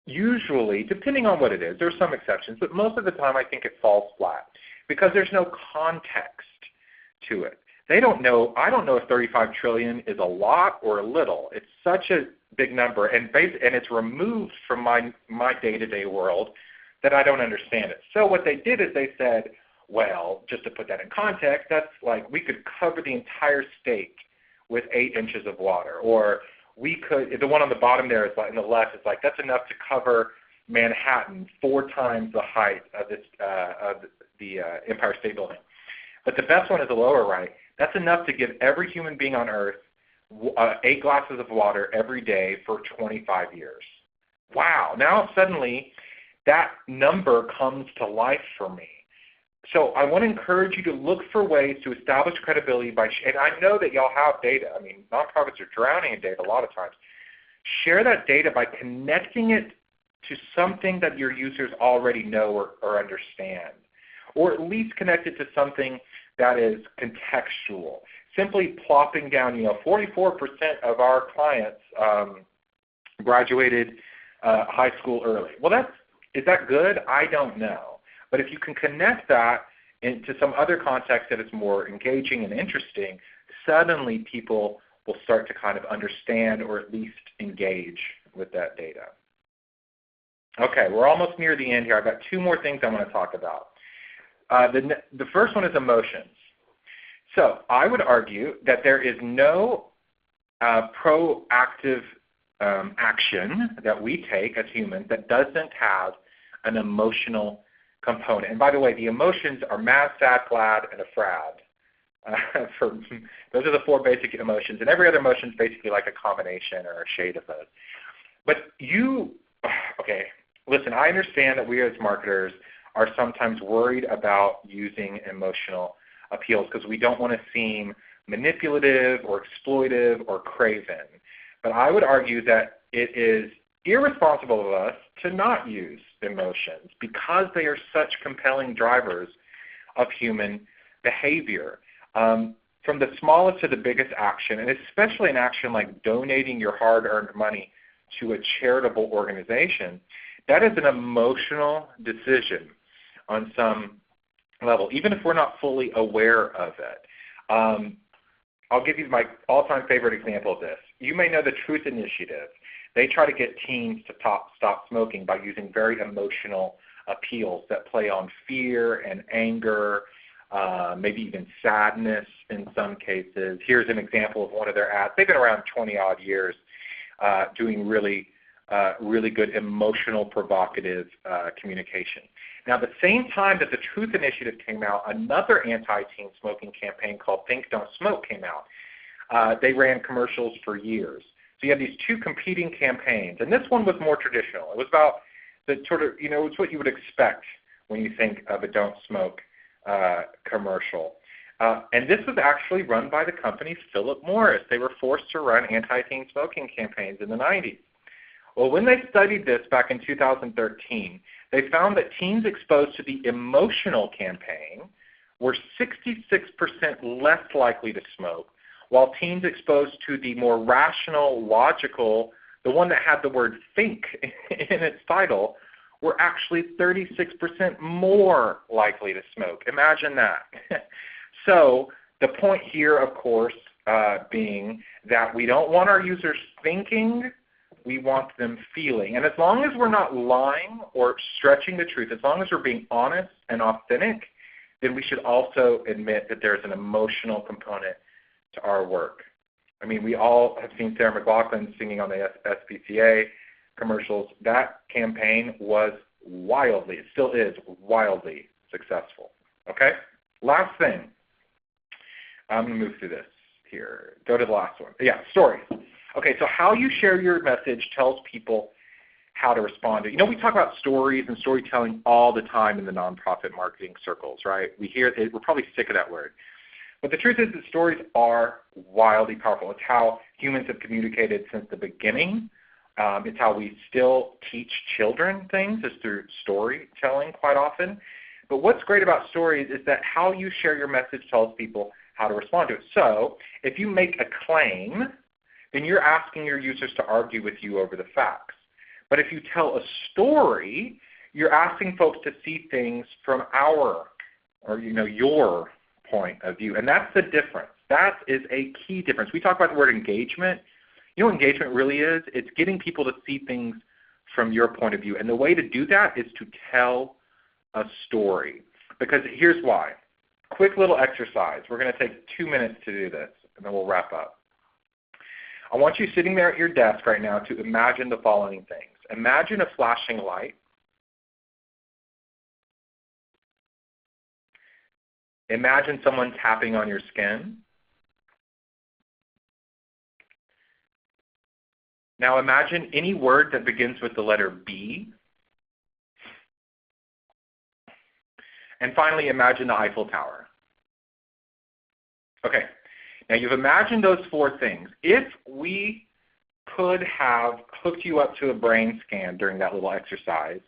usually, depending on what it is, there are some exceptions, but most of the time I think it falls flat because there's no context to it. I don't know if 35 trillion is a lot or a little. It's such a big number, and it's removed from my day-to-day world that I don't understand it. So what they did is they said, well, just to put that in context, that's like we could cover the entire state with 8 inches of water. Or we could, the one on the bottom there is like, in the left is like, that's enough to cover Manhattan 4 times the height of the Empire State Building. But the best one is the lower right. That's enough to give every human being on earth 8 glasses of water every day for 25 years. Wow. Now suddenly that number comes to life for me. So I want to encourage you to look for ways to establish credibility and I know that y'all have data. I mean, nonprofits are drowning in data a lot of times. Share that data by connecting it to something that your users already know or understand, or at least connect it to something that is contextual. Simply plopping down, 44% of our clients graduated high school early. Well, is that good? I don't know. But if you can connect that into some other context that is more engaging and interesting, suddenly people will start to kind of understand or at least engage with that data. Okay, we're almost near the end here. I've got two more things I want to talk about. The first one is emotions. So I would argue that there is no proactive action that we take as humans that doesn't have an emotional component. And by the way, the emotions are mad, sad, glad, and afraid. Those are the four basic emotions, and every other emotion is basically like a combination or a shade of those. But listen, I understand that we as marketers are sometimes worried about using emotional appeals because we don't want to seem manipulative or exploitive or craven. But I would argue that it is irresponsible of us to not use emotions because they are such compelling drivers of human behavior. From the smallest to the biggest action, and especially an action like donating your hard-earned money to a charitable organization, that is an emotional decision on some level, even if we're not fully aware of it. I'll give you my all-time favorite example of this. You may know the Truth Initiative. They try to get teens to stop smoking by using very emotional appeals that play on fear and anger, maybe even sadness in some cases. Here's an example of one of their ads. They've been around 20-odd years doing really good emotional, provocative communication. Now, the same time that the Truth Initiative came out, another anti-teen smoking campaign called Think Don't Smoke came out. They ran commercials for years. So you have these two competing campaigns, and this one was more traditional. It was about the sort of, it's what you would expect when you think of a Don't Smoke commercial. And this was actually run by the company Philip Morris. They were forced to run anti-teen smoking campaigns in the 90s. Well, when they studied this back in 2013, they found that teens exposed to the emotional campaign were 66% less likely to smoke, while teens exposed to the more rational, logical, the one that had the word think in its title, were actually 36% more likely to smoke. Imagine that. So the point here, of course, being that we don't want our users thinking, we want them feeling. And as long as we're not lying or stretching the truth, as long as we're being honest and authentic, then we should also admit that there's an emotional component to our work. I mean, we all have seen Sarah McLachlan singing on the SPCA commercials. That campaign was wildly, it still is wildly successful. Okay? Last thing. I'm going to move through this here. Go to the last one. Yeah, stories. Okay, so how you share your message tells people how to respond to. We talk about stories and storytelling all the time in the nonprofit marketing circles, right? We hear it, we're probably sick of that word. But the truth is that stories are wildly powerful. It's how humans have communicated since the beginning. It's how we still teach children things, is through storytelling quite often. But what's great about stories is that how you share your message tells people how to respond to it. So if you make a claim, then you're asking your users to argue with you over the facts. But if you tell a story, you're asking folks to see things from your point of view. And that's the difference. That is a key difference. We talk about the word engagement. You know what engagement really is? It's getting people to see things from your point of view. And the way to do that is to tell a story. Because here's why. Quick little exercise. We're going to take 2 minutes to do this, and then we'll wrap up. I want you sitting there at your desk right now to imagine the following things. Imagine a flashing light. Imagine someone tapping on your skin. Now imagine any word that begins with the letter B. And finally, imagine the Eiffel Tower. Okay, now you've imagined those 4 things. If we could have hooked you up to a brain scan during that little exercise,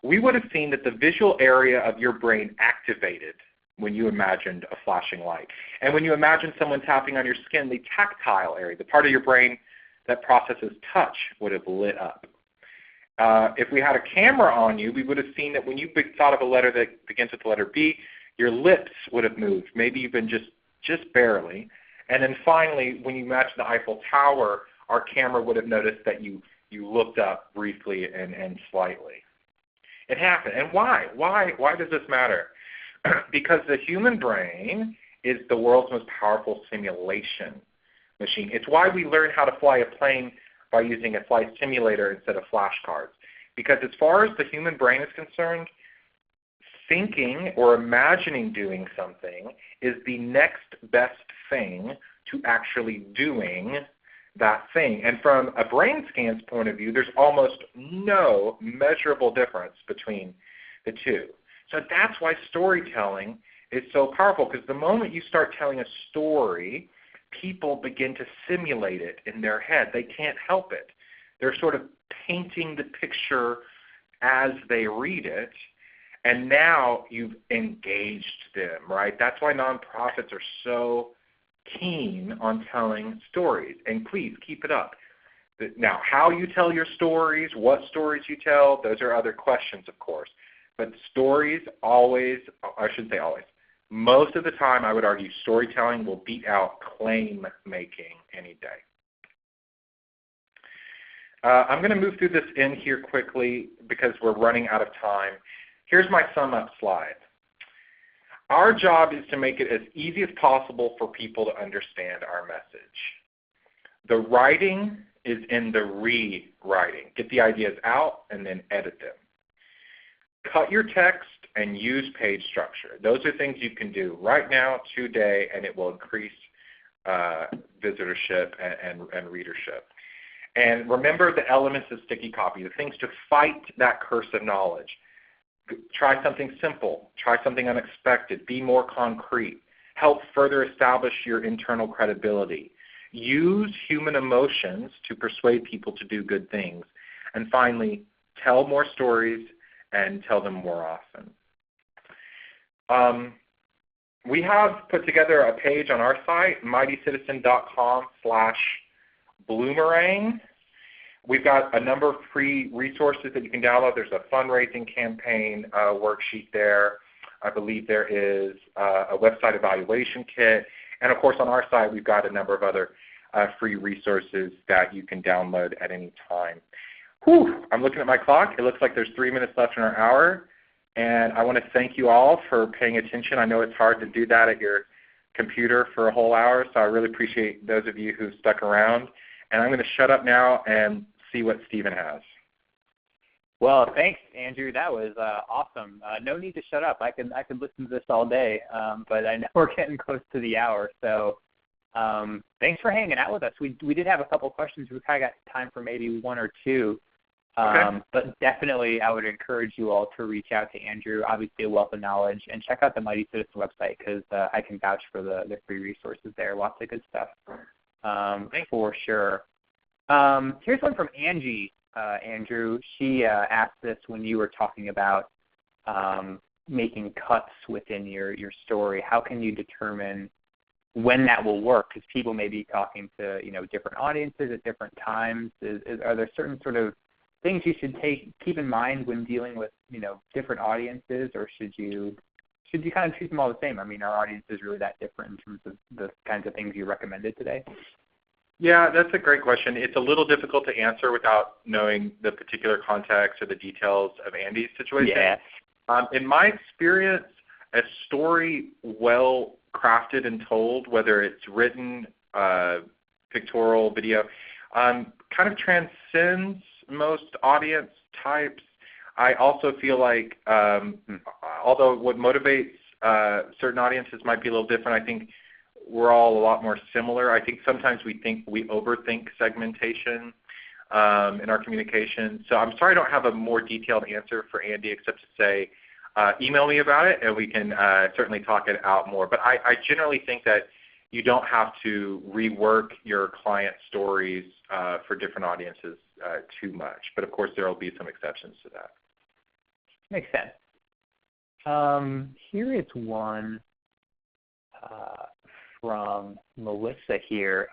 we would have seen that the visual area of your brain activated when you imagined a flashing light. And when you imagine someone tapping on your skin, the tactile area, the part of your brain that processes touch, would have lit up. If we had a camera on you, we would have seen that when you thought of a letter that begins with the letter B, your lips would have moved, maybe even just barely. And then finally, when you imagine the Eiffel Tower, our camera would have noticed that you looked up briefly and slightly. It happened. And why? Why does this matter? Because the human brain is the world's most powerful simulation machine. It's why we learn how to fly a plane by using a flight simulator instead of flashcards. Because as far as the human brain is concerned, thinking or imagining doing something is the next best thing to actually doing that thing. And from a brain scan's point of view, there's almost no measurable difference between the two. So that's why storytelling is so powerful, because the moment you start telling a story, people begin to simulate it in their head. They can't help it. They're sort of painting the picture as they read it, and now you've engaged them, right? That's why nonprofits are so keen on telling stories, and please keep it up. Now, how you tell your stories, what stories you tell, those are other questions, of course. But stories always, I shouldn't say always, most of the time I would argue storytelling will beat out claim making any day. I'm going to move through this in here quickly because we're running out of time. Here's my sum up slide. Our job is to make it as easy as possible for people to understand our message. The writing is in the rewriting. Get the ideas out and then edit them. Cut your text and use page structure. Those are things you can do right now, today, and it will increase visitorship and readership. And remember the elements of sticky copy, the things to fight that curse of knowledge. Try something simple. Try something unexpected. Be more concrete. Help further establish your internal credibility. Use human emotions to persuade people to do good things. And finally, tell more stories and tell them more often. We have put together a page on our site, mightycitizen.com/Bloomerang. We've got a number of free resources that you can download. There's a fundraising campaign worksheet there. I believe there is a website evaluation kit. And of course on our site we've got a number of other free resources that you can download at any time. Whew, I'm looking at my clock. It looks like there's 3 minutes left in our hour. And I want to thank you all for paying attention. I know it's hard to do that at your computer for a whole hour, so I really appreciate those of you who stuck around. And I'm going to shut up now and see what Stephen has. Well, thanks, Andrew. That was awesome. No need to shut up. I could listen to this all day, but I know we're getting close to the hour. So thanks for hanging out with us. We did have a couple questions. We kind of got time for maybe one or two. Okay. But definitely I would encourage you all to reach out to Andrew, obviously a wealth of knowledge, and check out the Mighty Citizen website because I can vouch for the free resources there. Lots of good stuff for sure. Here's one from Angie, Andrew. She asked this when you were talking about making cuts within your story. How can you determine when that will work? Because people may be talking to different audiences at different times. Are there certain sort of things you should keep in mind when dealing with different audiences, or should you kind of treat them all the same? I mean, are audiences really that different in terms of the kinds of things you recommended today? Yeah, that's a great question. It's a little difficult to answer without knowing the particular context or the details of Andy's situation. Yeah. In my experience, a story well crafted and told, whether it's written, pictorial, video, kind of transcends most audience types. I also feel like, although what motivates certain audiences might be a little different, I think we're all a lot more similar. I think sometimes we overthink segmentation in our communication. So I'm sorry I don't have a more detailed answer for Andy except to say email me about it and we can certainly talk it out more. But I generally think that you don't have to rework your client stories for different audiences too much. But of course, there will be some exceptions to that. Makes sense. Here is one from Melissa here.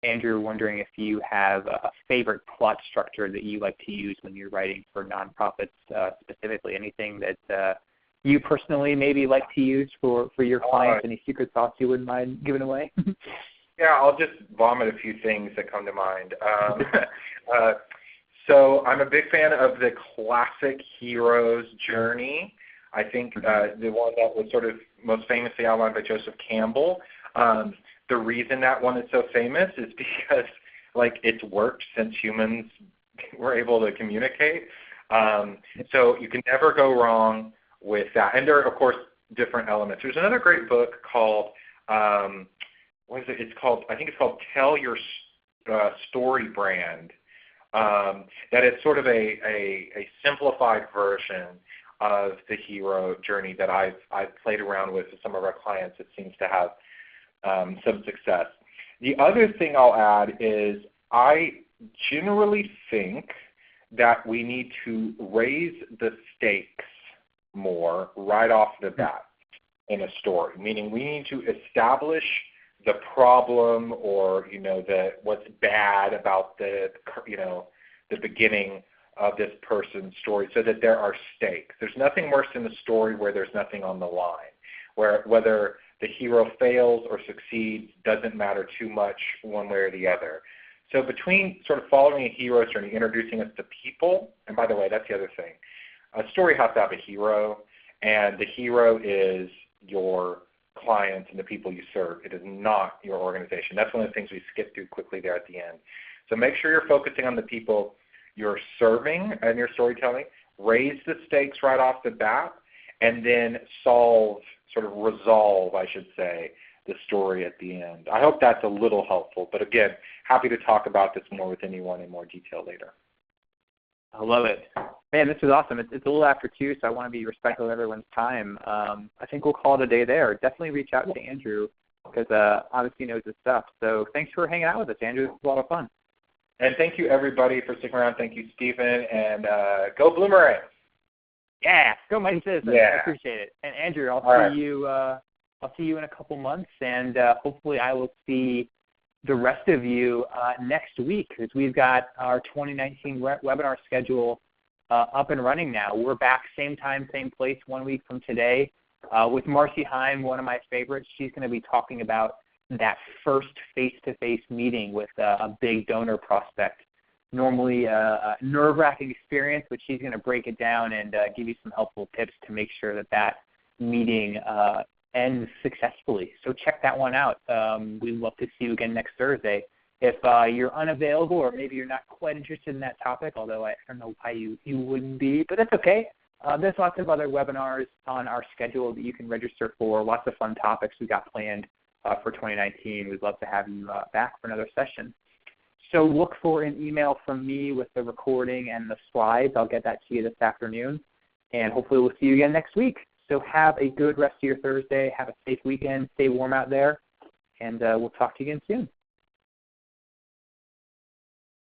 Andrew, wondering if you have a favorite plot structure that you like to use when you're writing for nonprofits, specifically anything that you personally maybe like to use for your clients, any secret sauce you wouldn't mind giving away? Yeah, I'll just vomit a few things that come to mind. So I'm a big fan of the classic hero's journey. I think the one that was sort of most famously outlined by Joseph Campbell. The reason that one is so famous is because, like, it's worked since humans were able to communicate. So you can never go wrong with that. And there are, of course, different elements. There's another great book called, what is it? I think it's called Tell Your Story Brand. That is sort of a simplified version of the hero journey that I've played around with some of our clients. It seems to have some success. The other thing I'll add is I generally think that we need to raise the stakes more right off the bat in a story, meaning we need to establish the problem or, what's bad about the beginning of this person's story so that there are stakes. There's nothing worse in a story where there's nothing on the line, where whether the hero fails or succeeds doesn't matter too much one way or the other. So between sort of following a hero's journey, introducing us to people, and by the way, that's the other thing. A story has to have a hero, and the hero is your clients and the people you serve. It is not your organization. That's one of the things we skip through quickly there at the end. So make sure you're focusing on the people you're serving in your storytelling, raise the stakes right off the bat, and then resolve, I should say, the story at the end. I hope that's a little helpful. But again, happy to talk about this more with anyone in more detail later. I love it. Man, this is awesome. It's a little after 2, so I want to be respectful of everyone's time. I think we'll call it a day there. Definitely reach out to Andrew because obviously he knows his stuff. So thanks for hanging out with us, Andrew. It was a lot of fun. And thank you, everybody, for sticking around. Thank you, Stephen. And go Bloomerang. Yeah, go Mighty Citizens. Yeah. I appreciate it. And Andrew, I'll see you in a couple months, and hopefully I will see the rest of you next week because we've got our 2019 webinar schedule up and running now. We're back same time, same place 1 week from today with Marcy Heim, one of my favorites. She's going to be talking about that first face-to-face meeting with a big donor prospect. Normally a nerve-wracking experience, but she's going to break it down and give you some helpful tips to make sure that meeting ends successfully. So check that one out. We'd love to see you again next Thursday. If you're unavailable or maybe you're not quite interested in that topic, although I don't know why you wouldn't be, but that's okay. There's lots of other webinars on our schedule that you can register for, lots of fun topics we got planned for 2019. We'd love to have you back for another session. So look for an email from me with the recording and the slides. I'll get that to you this afternoon, and hopefully we'll see you again next week. So have a good rest of your Thursday. Have a safe weekend. Stay warm out there, and we'll talk to you again soon.